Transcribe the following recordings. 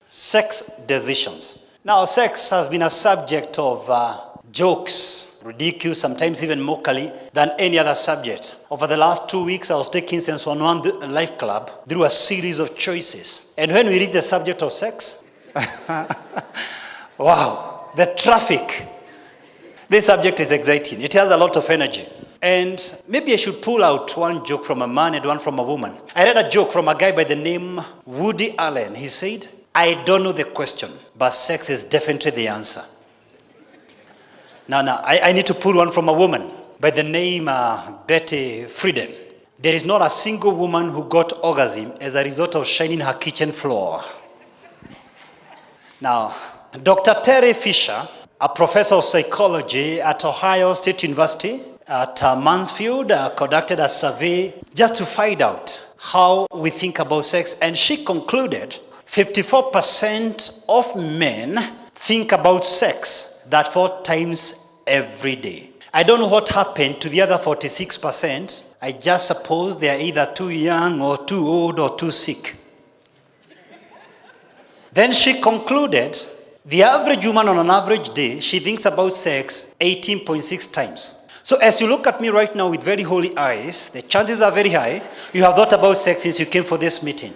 Sex decisions. Now, sex has been a subject of jokes, ridicule, sometimes even mockery, than any other subject. Over the last 2 weeks, I was taking Sense 101 Life Club through a series of choices. And when we reach the subject of sex, wow, the traffic. This subject is exciting. It has a lot of energy. And maybe I should pull out one joke from a man and one from a woman. I read a joke from a guy by the name Woody Allen. He said, "I don't know the question, but sex is definitely the answer." Now, I need to pull one from a woman by the name Betty Friedan. There is not a single woman who got orgasm as a result of shining her kitchen floor. Now, Dr. Terry Fisher, a professor of psychology at Ohio State University at Mansfield, conducted a survey just to find out how we think about sex, and she concluded 54% of men think about sex that 4 times every day. I don't know what happened to the other 46%. I just suppose they are either too young or too old or too sick. Then she concluded the average woman on an average day, she thinks about sex 18.6 times. So as you look at me right now with very holy eyes, the chances are very high you have thought about sex since you came for this meeting.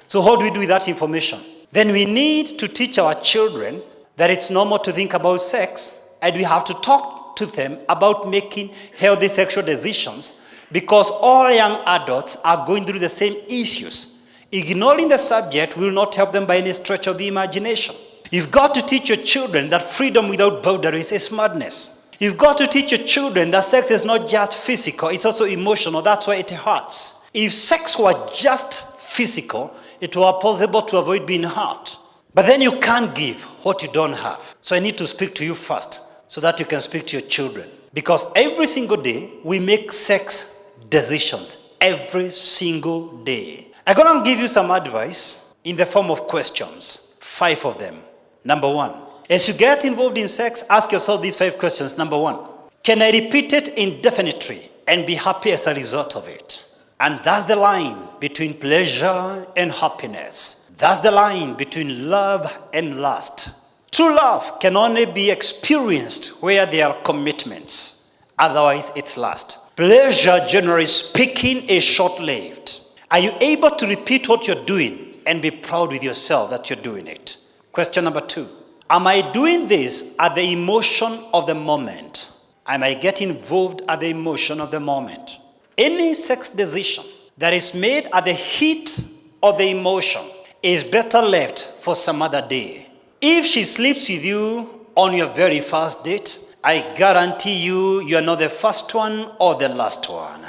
So how do we do with that information? Then we need to teach our children that it's normal to think about sex, and we have to talk to them about making healthy sexual decisions, because all young adults are going through the same issues. Ignoring the subject will not help them by any stretch of the imagination. You've got to teach your children that freedom without boundaries is madness. You've got to teach your children that sex is not just physical, it's also emotional. That's why it hurts. If sex were just physical, it were possible to avoid being hurt. But then you can't give what you don't have. So I need to speak to you first so that you can speak to your children. Because every single day, we make sex decisions. Every single day. I'm going to give you some advice in the form of questions. 5 of them. Number 1. As you get involved in sex, ask yourself these 5 questions. Number 1. Can I repeat it indefinitely and be happy as a result of it? And that's the line between pleasure and happiness. That's the line between love and lust. True love can only be experienced where there are commitments. Otherwise, it's lust. Pleasure, generally speaking, is short-lived. Are you able to repeat what you're doing and be proud with yourself that you're doing it? Question number 2. Am I doing this at the emotion of the moment? Am I getting involved at the emotion of the moment? Any sex decision that is made at the heat of the emotion is better left for some other day. If she sleeps with you on your very first date, I guarantee you, you are not the first one or the last one.